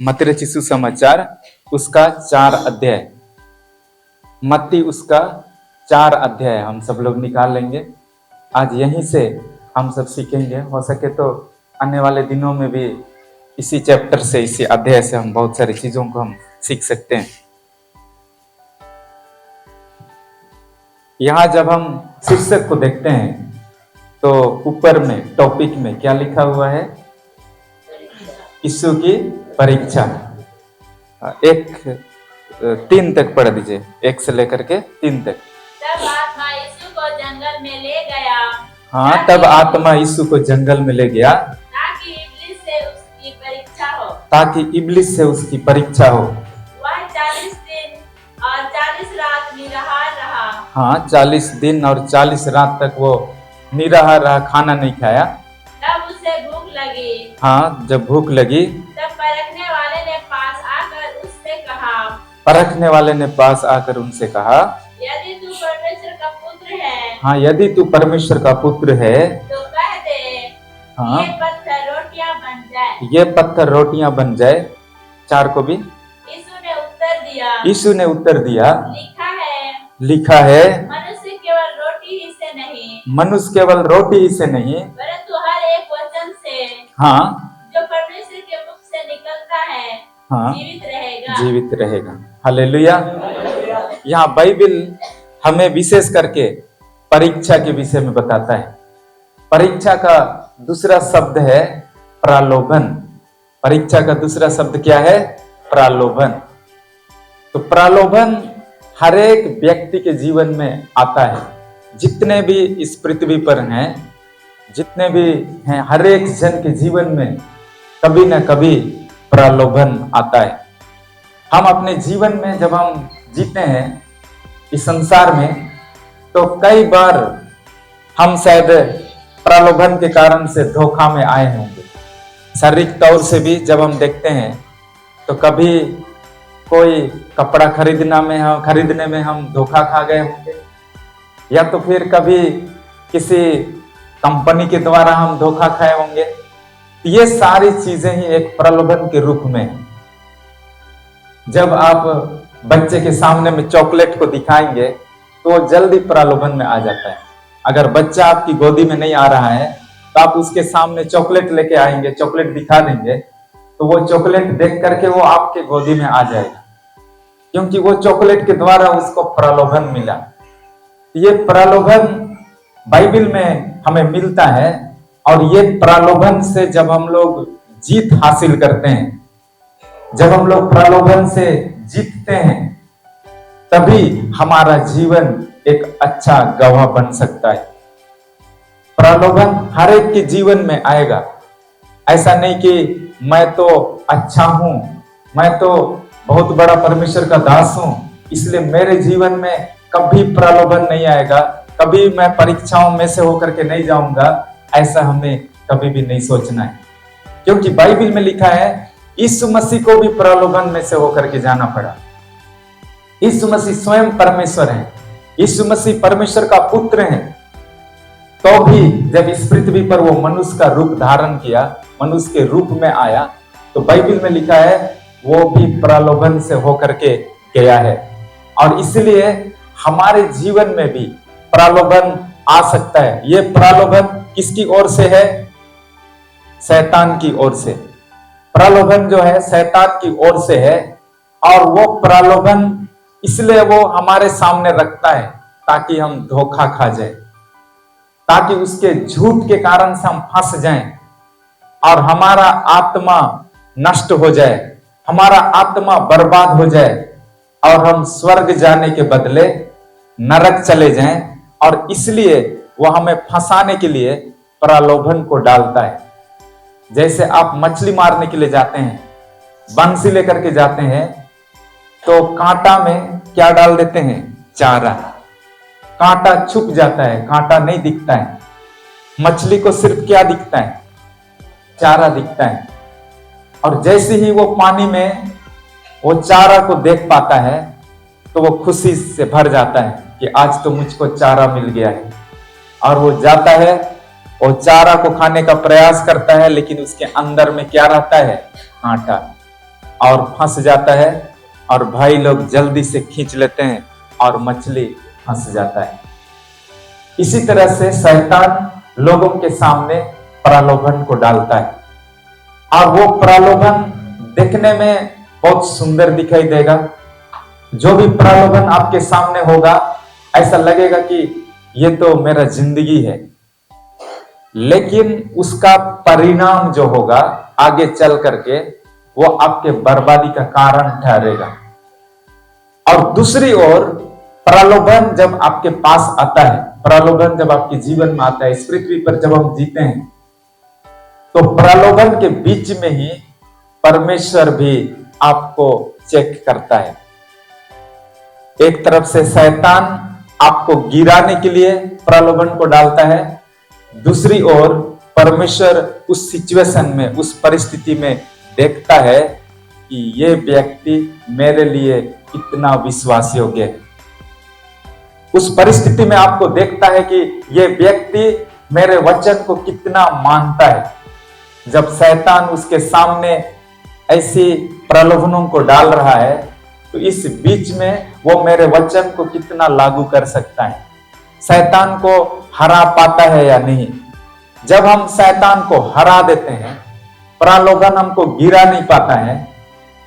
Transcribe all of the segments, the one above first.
मत्ती रचित सुसमाचार उसका 4 अध्याय, मत्ती उसका 4 अध्याय हम सब लोग निकाल लेंगे। आज यहीं से हम सब सीखेंगे। हो सके तो आने वाले दिनों में भी इसी चैप्टर से, इसी अध्याय से हम बहुत सारी चीजों को हम सीख सकते हैं। यहाँ जब हम शीर्षक को देखते हैं तो ऊपर में टॉपिक में क्या लिखा हुआ है? यीशु की परीक्षा। 3 तक पढ़ दीजिए, 1 से लेकर के 3 तक। तब आत्मा यीशु को जंगल में ले गया। हाँ, तब आत्मा यीशु को जंगल में ले गया ताकि इब्लिस से उसकी परीक्षा हो। ताकि इब्लिस से उसकी परीक्षा हो। वह 40 दिन और 40 रात निराहार रहा। हाँ, 40 दिन और 40 रात तक वो निराहार रहा, खाना नहीं खाया। तब उसे भूख लगी। हाँ, जब भूख लगी तब परखने वाले ने पास आकर उससे कहा, यदि तू परमेश्वर का पुत्र है, हाँ, यदि तू परमेश्वर का पुत्र है तो कह दे, हाँ, ये पत्थर रोटियां बन जाए। ये पत्थर रोटियां बन जाए। 4 को भी यीशु ने उत्तर दिया, लिखा है मनुष्य केवल रोटी ही से नहीं, परंतु हर एक वचन से हाँ, जो परमेश्वर के मुख से निकलता है, हाँ, जीवित रहेगा। हालेलुया। यहाँ बाइबल हमें विशेष करके परीक्षा के विषय में बताता है। परीक्षा का दूसरा शब्द है प्रलोभन। परीक्षा का दूसरा शब्द क्या है? प्रलोभन। तो प्रलोभन हर एक व्यक्ति के जीवन में आता है। जितने भी इस पृथ्वी पर हैं, जितने भी हैं, हर एक जन के जीवन में कभी न कभी प्रलोभन आता है। हम अपने जीवन में जब हम जीते हैं इस संसार में, तो कई बार हम शायद प्रलोभन के कारण से धोखा में आए होंगे। शारीरिक तौर से भी जब हम देखते हैं तो कभी कोई कपड़ा खरीदने में हम धोखा खा गए होंगे, या तो फिर कभी किसी कंपनी के द्वारा हम धोखा खाए होंगे। ये सारी चीजें ही एक प्रलोभन के रूप में है। जब आप बच्चे के सामने में चॉकलेट को दिखाएंगे तो वो जल्दी प्रलोभन में आ जाता है। अगर बच्चा आपकी गोदी में नहीं आ रहा है तो आप उसके सामने चॉकलेट लेके आएंगे, चॉकलेट दिखा देंगे, तो वो चॉकलेट देख करके वो आपके गोदी में आ जाएगा, क्योंकि वो चॉकलेट के द्वारा उसको प्रलोभन मिला। ये प्रलोभन बाइबल में हमें मिलता है, और ये प्रलोभन से जब हम लोग जीत हासिल करते हैं, जब हम लोग प्रलोभन से जीतते हैं, तभी हमारा जीवन एक अच्छा गवाह बन सकता है। प्रलोभन हर एक के जीवन में आएगा। ऐसा नहीं कि मैं तो अच्छा हूं, मैं तो बहुत बड़ा परमेश्वर का दास हूं, इसलिए मेरे जीवन में कभी प्रलोभन नहीं आएगा, कभी मैं परीक्षाओं में से होकर के नहीं जाऊंगा। ऐसा हमें कभी भी नहीं सोचना है, क्योंकि बाइबल में लिखा है यीशु मसीह को भी प्रलोभन में से होकर के जाना पड़ा। यीशु मसीह स्वयं परमेश्वर है, यीशु मसीह परमेश्वर का पुत्र है, तो भी जब इस पृथ्वी पर वो मनुष्य का रूप धारण किया, मनुष्य के रूप में आया, तो बाइबल में लिखा है वो भी प्रलोभन से होकर के गया है। और इसलिए हमारे जीवन में भी प्रलोभन आ सकता है। ये प्रलोभन किसकी ओर से है? शैतान की ओर से। प्रलोभन जो है शैतान की ओर से है, और वो प्रलोभन इसलिए वो हमारे सामने रखता है ताकि हम धोखा खा जाए, ताकि उसके झूठ के कारण से हम फंस जाएं और हमारा आत्मा नष्ट हो जाए, हमारा आत्मा बर्बाद हो जाए, और हम स्वर्ग जाने के बदले नरक चले जाएं। और इसलिए वो हमें फंसाने के लिए प्रलोभन को डालता है। जैसे आप मछली मारने के लिए जाते हैं, बंसी लेकर के जाते हैं, तो कांटा में क्या डाल देते हैं? चारा। कांटा छुप जाता है, कांटा नहीं दिखता है। मछली को सिर्फ क्या दिखता है? चारा दिखता है। और जैसे ही वो पानी में वो चारा को देख पाता है, तो वो खुशी से भर जाता है कि आज तो मुझको चारा मिल गया है। और वो जाता है, वो चारा को खाने का प्रयास करता है, लेकिन उसके अंदर में क्या रहता है? कांटा। और फंस जाता है और भाई लोग जल्दी से खींच लेते हैं और मछली फंस जाता है। इसी तरह से शैतान लोगों के सामने प्रलोभन को डालता है और वो प्रलोभन देखने में बहुत सुंदर दिखाई देगा। जो भी प्रलोभन आपके सामने होगा ऐसा लगेगा कि ये तो मेरा जिंदगी है, लेकिन उसका परिणाम जो होगा आगे चल करके वो आपके बर्बादी का कारण ठहरेगा। और दूसरी ओर प्रलोभन जब आपके पास आता है, प्रलोभन जब आपके जीवन में आता है, इस पृथ्वी पर जब हम जीते हैं, तो प्रलोभन के बीच में ही परमेश्वर भी आपको चेक करता है। एक तरफ से शैतान आपको गिराने के लिए प्रलोभन को डालता है, दूसरी ओर परमेश्वर उस सिचुएशन में, उस परिस्थिति में देखता है कि ये व्यक्ति मेरे लिए कितना विश्वास योग्य है। उस परिस्थिति में आपको देखता है कि ये व्यक्ति मेरे वचन को कितना मानता है। जब शैतान उसके सामने ऐसी प्रलोभनों को डाल रहा है तो इस बीच में वो मेरे वचन को कितना लागू कर सकता है, शैतान को हरा पाता है या नहीं। जब हम शैतान को हरा देते हैं, प्रलोभन हमको गिरा नहीं पाता है,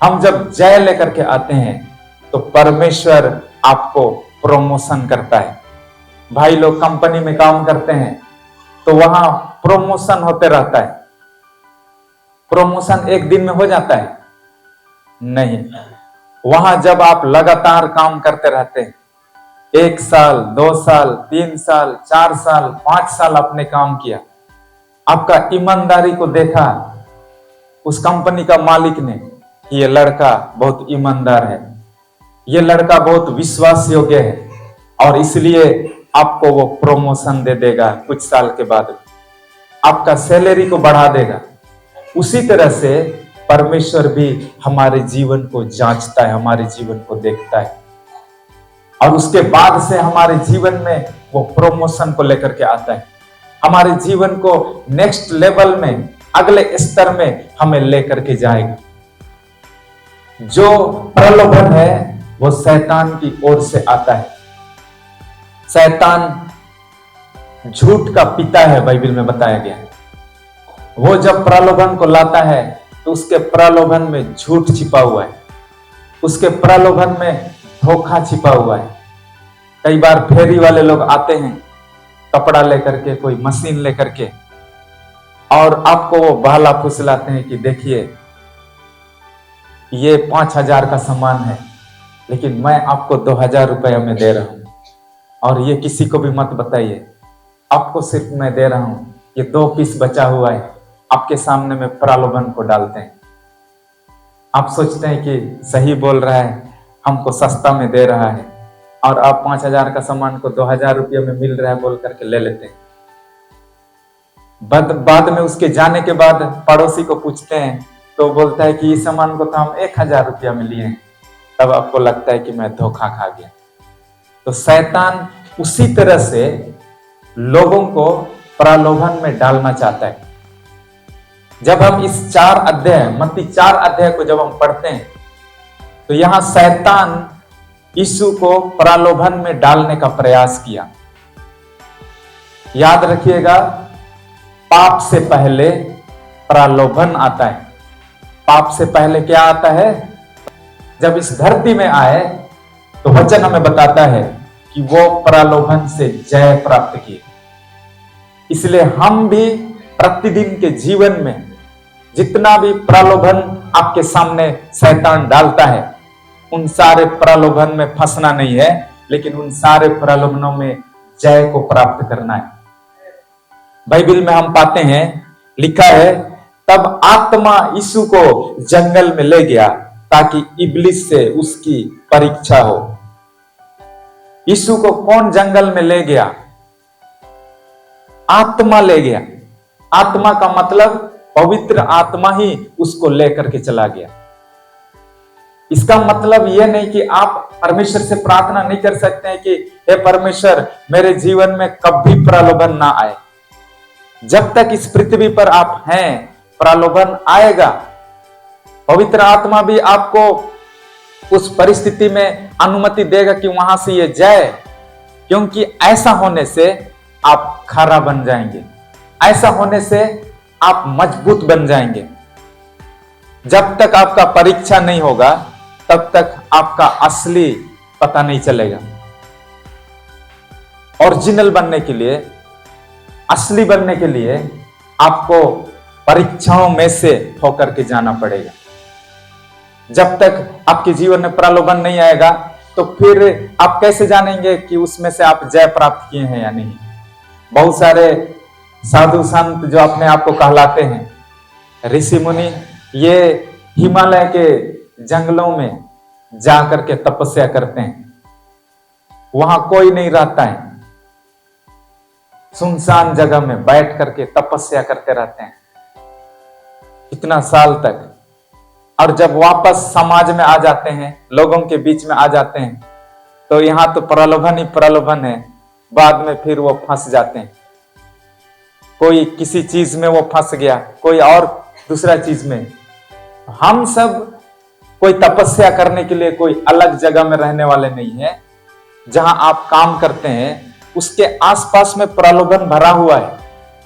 हम जब जय लेकर के आते हैं तो परमेश्वर आपको प्रमोशन करता है। भाई लोग कंपनी में काम करते हैं तो वहां प्रमोशन होते रहता है। प्रमोशन एक दिन में हो जाता है? नहीं। वहां जब आप लगातार काम करते रहते हैं, 1 साल, 2 साल, 3 साल, 4 साल, 5 साल आपने काम किया, आपका ईमानदारी को देखा उस कंपनी का मालिक ने, ये लड़का बहुत ईमानदार है, ये लड़का बहुत विश्वास योग्य है, और इसलिए आपको वो प्रमोशन दे देगा, कुछ साल के बाद आपका सैलरी को बढ़ा देगा। उसी तरह से परमेश्वर भी हमारे जीवन को जांचता है, हमारे जीवन को देखता है, और उसके बाद से हमारे जीवन में वो प्रमोशन को लेकर के आता है, हमारे जीवन को नेक्स्ट लेवल में, अगले स्तर में हमें लेकर के जाएगा। जो प्रलोभन है वो शैतान की ओर से आता है। शैतान झूठ का पिता है, बाइबल में बताया गया है। वो जब प्रलोभन को लाता है तो उसके प्रलोभन में झूठ छिपा हुआ है, उसके प्रलोभन में धोखा छिपा हुआ है। कई बार फेरी वाले लोग आते हैं कपड़ा लेकर के, कोई मशीन लेकर के, और आपको वो बहला फुसलाते हैं कि देखिए ये 5,000 का सामान है, लेकिन मैं आपको 2,000 रुपया में दे रहा हूं, और ये किसी को भी मत बताइए, आपको सिर्फ मैं दे रहा हूं, ये 2 पीस बचा हुआ है। आपके सामने में प्रलोभन को डालते हैं। आप सोचते हैं कि सही बोल रहा है, हमको सस्ता में दे रहा है, और आप 5,000 का सामान को 2,000 रुपये में मिल रहा है बोल करके ले लेते हैं। बाद में उसके जाने के बाद पड़ोसी को पूछते हैं तो बोलता है कि इस सामान को तो हम 1,000 रुपया में लिए हैं। तब आपको लगता है कि मैं धोखा खा गया। तो शैतान उसी तरह से लोगों को प्रलोभन में डालना चाहता है। जब हम इस 4 अध्याय, मत्ती 4 अध्याय को जब हम पढ़ते हैं तो यहां शैतान यीशु को प्रलोभन में डालने का प्रयास किया। याद रखिएगा, पाप से पहले प्रलोभन आता है। पाप से पहले क्या आता है? जब इस धरती में आए तो वचन हमें बताता है कि वो प्रलोभन से जय प्राप्त किए। इसलिए हम भी प्रतिदिन के जीवन में जितना भी प्रलोभन आपके सामने शैतान डालता है, उन सारे प्रलोभन में फंसना नहीं है, लेकिन उन सारे प्रलोभनों में जय को प्राप्त करना है। बाइबल में हम पाते हैं, लिखा है, तब आत्मा यीशु को जंगल में ले गया ताकि इब्लिस से उसकी परीक्षा हो। यीशु को कौन जंगल में ले गया? आत्मा ले गया। आत्मा का मतलब पवित्र आत्मा ही उसको लेकर के चला गया। इसका मतलब यह नहीं कि आप परमेश्वर से प्रार्थना नहीं कर सकते हैं कि हे परमेश्वर, मेरे जीवन में कभी प्रलोभन ना आए। जब तक इस पृथ्वी पर आप हैं, प्रलोभन आएगा, पवित्र आत्मा भी आपको उस परिस्थिति में अनुमति देगा कि वहां से ये जाए, क्योंकि ऐसा होने से आप खरा बन जाएंगे, ऐसा होने से आप मजबूत बन जाएंगे। जब तक आपका परीक्षा नहीं होगा तब तक आपका असली पता नहीं चलेगा। ओरिजिनल बनने के लिए, असली बनने के लिए आपको परीक्षाओं में से होकर के जाना पड़ेगा। जब तक आपके जीवन में प्रलोभन नहीं आएगा तो फिर आप कैसे जानेंगे कि उसमें से आप जय प्राप्त किए हैं या नहीं। बहुत सारे साधु संत जो अपने आप को कहलाते हैं ऋषि मुनि, ये हिमालय के जंगलों में जा करके तपस्या करते हैं, वहां कोई नहीं रहता है, सुनसान जगह में बैठ करके तपस्या करते रहते हैं कितना साल तक। और जब वापस समाज में आ जाते हैं, लोगों के बीच में आ जाते हैं, तो यहां तो प्रलोभन ही प्रलोभन है, बाद में फिर वो फंस जाते हैं। कोई किसी चीज में वो फंस गया, कोई और दूसरा चीज में। हम सब कोई तपस्या करने के लिए कोई अलग जगह में रहने वाले नहीं है। जहां आप काम करते हैं उसके आसपास में प्रलोभन भरा हुआ है।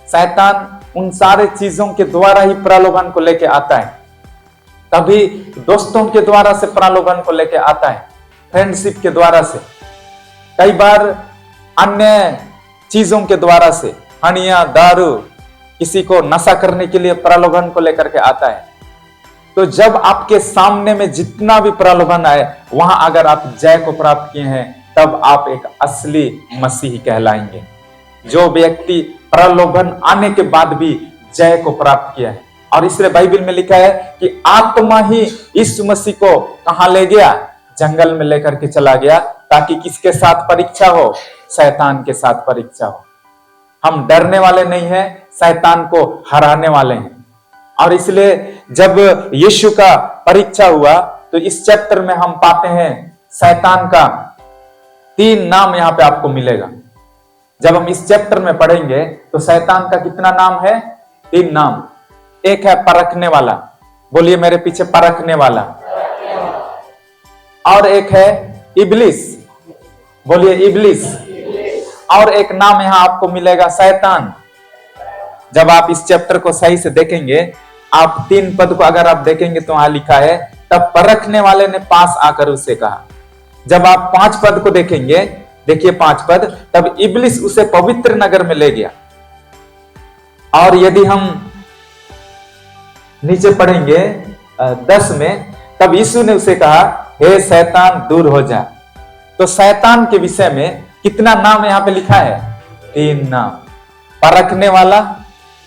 शैतान उन सारे चीजों के द्वारा ही प्रलोभन को लेके आता है। कभी दोस्तों के द्वारा से प्रलोभन को लेके आता है, फ्रेंडशिप के द्वारा से, कई बार अन्य चीजों के द्वारा से, हनिया, दारू, किसी को नशा करने के लिए प्रलोभन को लेकर के आता है। तो जब आपके सामने में जितना भी प्रलोभन आए, वहां अगर आप जय को प्राप्त किए हैं, तब आप एक असली मसीही कहलाएंगे। जो व्यक्ति प्रलोभन आने के बाद भी जय को प्राप्त किया है। और इसलिए बाइबल में लिखा है कि आत्मा ही यीशु मसीह को कहां ले गया? जंगल में लेकर के चला गया, ताकि किसके साथ परीक्षा हो? शैतान के साथ परीक्षा हो। हम डरने वाले नहीं हैं, शैतान को हराने वाले हैं। और इसलिए जब यीशु का परीक्षा हुआ तो इस चैप्टर में हम पाते हैं शैतान का 3 नाम यहां पे आपको मिलेगा। जब हम इस चैप्टर में पढ़ेंगे तो शैतान का कितना नाम है? 3 नाम। एक है परखने वाला, बोलिए मेरे पीछे, परखने वाला। और एक है इब्लिस, बोलिए इब्लिस। और एक नाम यहां आपको मिलेगा शैतान। जब आप इस चैप्टर को सही से देखेंगे, आप 3 पद को अगर आप देखेंगे तो वहां लिखा है, तब परखने वाले ने पास आकर उससे कहा। जब आप 5 पद को देखेंगे, देखिए 5 पद, तब इब्लिस उसे पवित्र नगर में ले गया। और यदि हम नीचे पढ़ेंगे 10 में, तब यीशु ने उसे कहा, हे शैतान दूर हो जा। तो शैतान के विषय में कितना नाम यहां पे लिखा है? 3 नाम। परखने वाला,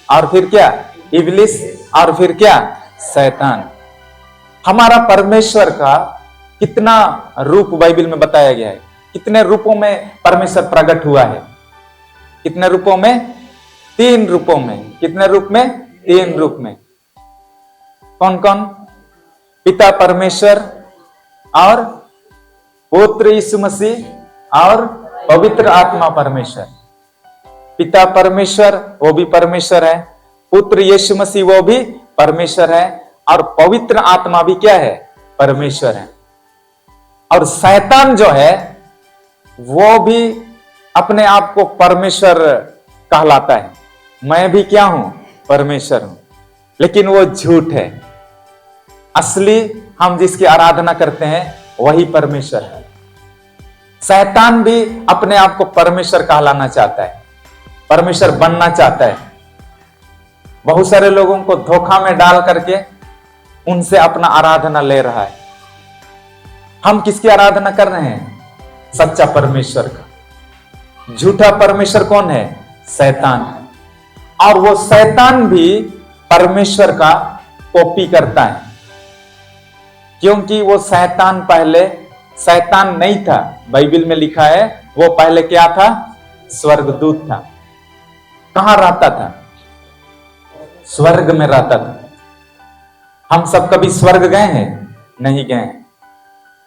और फिर क्या? इब्लिस, और फिर क्या? शैतान। हमारा परमेश्वर का कितना रूप बाइबल में बताया गया है? कितने रूपों में परमेश्वर प्रकट हुआ है? कितने रूपों में? 3 रूपों में। कितने रूप में? 3 रूप में। कौन कौन? पिता परमेश्वर, और पुत्र यीशु मसीह, और पवित्र आत्मा परमेश्वर। पिता परमेश्वर, वो भी परमेश्वर है। पुत्र यीशु मसीह, वो भी परमेश्वर है। और पवित्र आत्मा भी क्या है? परमेश्वर है। और शैतान जो है वो भी अपने आप को परमेश्वर कहलाता है। मैं भी क्या हूं? परमेश्वर हूं। लेकिन वो झूठ है। असली हम जिसकी आराधना करते हैं वही परमेश्वर है। शैतान भी अपने आप को परमेश्वर कहलाना चाहता है, परमेश्वर बनना चाहता है। बहुत सारे लोगों को धोखा में डाल करके उनसे अपना आराधना ले रहा है। हम किसकी आराधना कर रहे हैं? सच्चा परमेश्वर का। झूठा परमेश्वर कौन है? शैतान। और वो शैतान भी परमेश्वर का कॉपी करता है, क्योंकि वो शैतान पहले शैतान नहीं था। बाइबल में लिखा है वो पहले क्या था? स्वर्गदूत था। कहां रहता था? स्वर्ग में रहता था। हम सब कभी स्वर्ग गए हैं? नहीं गए हैं।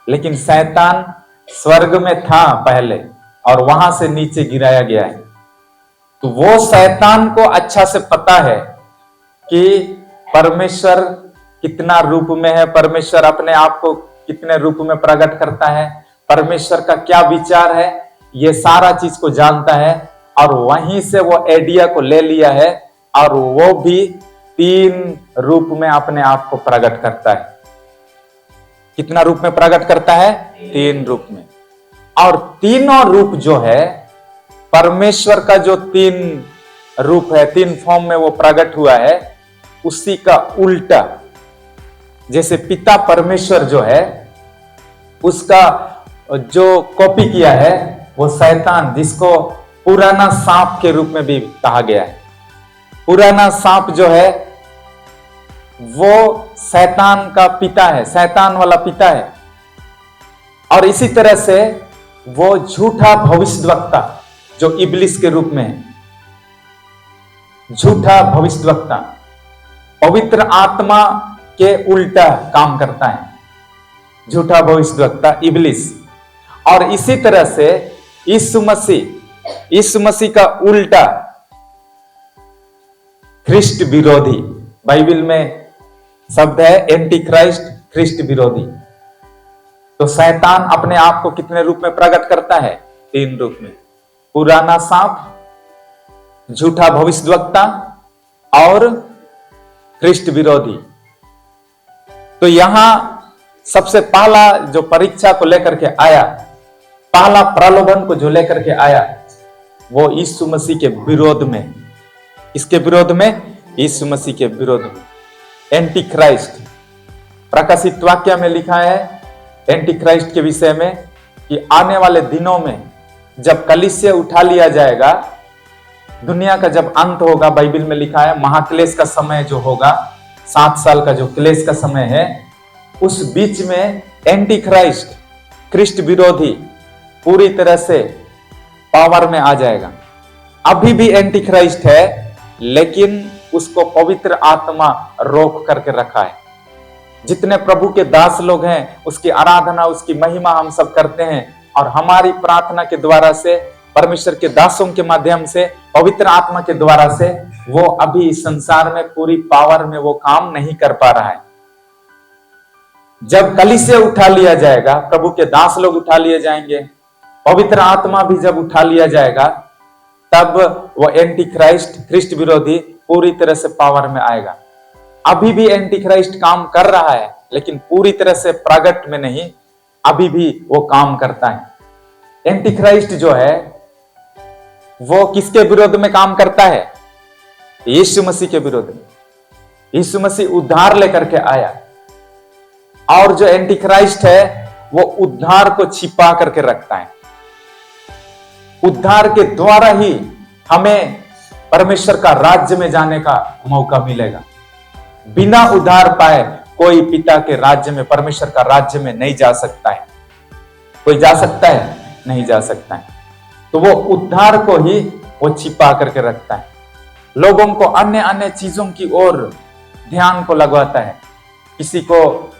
लेकिन शैतान स्वर्ग में था पहले, और वहां से नीचे गिराया गया है। तो वो शैतान को अच्छा से पता है कि परमेश्वर कितना रूप में है परमेश्वर, अपने आप को कितने रूप में प्रकट करता है, परमेश्वर का क्या विचार है, ये सारा चीज को जानता है। और वहीं से वो आइडिया को ले लिया है और वो भी 3 रूप में अपने आप को प्रकट करता है। कितना रूप में प्रकट करता है? 3 रूप में। और तीनों रूप जो है परमेश्वर का, जो 3 रूप है, 3 फॉर्म में वो प्रकट हुआ है, उसी का उल्टा। जैसे पिता परमेश्वर जो है उसका जो कॉपी किया है वो शैतान, जिसको पुराना सांप के रूप में भी कहा गया है। पुराना सांप जो है वो शैतान का पिता है, शैतान वाला पिता है। और इसी तरह से वो झूठा भविष्यद्वक्ता जो इब्लिस के रूप में है, झूठा भविष्यद्वक्ता पवित्र आत्मा के उल्टा काम करता है, झूठा भविष्यद्वक्ता इब्लिस। और इसी तरह से यीशु मसीह का उल्टा ख्रिस्ट विरोधी, बाइबल में शब्द है एंटी क्राइस्ट, ख्रिस्ट विरोधी। तो शैतान अपने आप को कितने रूप में प्रकट करता है? 3 रूप में। पुराना सांप, झूठा भविष्यद्वक्ता और ख्रिस्ट विरोधी। तो यहां सबसे पहला जो परीक्षा को लेकर के आया, पहला प्रलोभन को जो लेकर के आया, वो यीशु मसीह के विरोध में। इसके विरोध में? यीशु मसीह के विरोध में। एंटी क्राइस्ट, प्रकाशित वाक्य में लिखा है एंटी क्राइस्ट के विषय में कि आने वाले दिनों में जब कलीसिया उठा लिया जाएगा, दुनिया का जब अंत होगा, बाइबल में लिखा है महाक्लेश का समय जो होगा, 7 साल का जो क्लेश का समय है, उस बीच में एंटी क्राइस्ट, ख्रिस्ट विरोधी पूरी तरह से पावर में आ जाएगा। अभी भी एंटी क्राइस्ट है, लेकिन उसको पवित्र आत्मा रोक करके रखा है। जितने प्रभु के दास लोग हैं, उसकी आराधना, उसकी महिमा हम सब करते हैं, और हमारी प्रार्थना के द्वारा से, परमेश्वर के दासों के माध्यम से, पवित्र आत्मा के द्वारा से, वो अभी इस संसार में पूरी पावर में वो काम नहीं कर पा रहा है। जब कलीसिया उठा लिया जाएगा, प्रभु के दास लोग उठा लिए जाएंगे, पवित्र आत्मा भी जब उठा लिया जाएगा, तब वो एंटी क्राइस्ट, ख्रिस्ट विरोधी पूरी तरह से पावर में आएगा। अभी भी एंटी क्राइस्ट काम कर रहा है, लेकिन पूरी तरह से प्रगट में नहीं, अभी भी वो काम करता है। एंटी क्राइस्ट जो है वो किसके विरोध में काम करता है? यीशु मसीह के विरोध में। यीशु मसीह उद्धार लेकर के आया, और जो एंटी क्राइस्ट है वो उद्धार को छिपा करके रखता है। उद्धार के द्वारा ही हमें परमेश्वर का राज्य में जाने का मौका मिलेगा। बिना उद्धार पाए कोई पिता के राज्य में, परमेश्वर का राज्य में नहीं जा सकता है। कोई जा सकता है? नहीं जा सकता है। तो वो उद्धार को ही वो छिपा करके रखता है। लोगों को अन्य अन्य चीजों की ओर ध्यान को लगवाता है। किसी को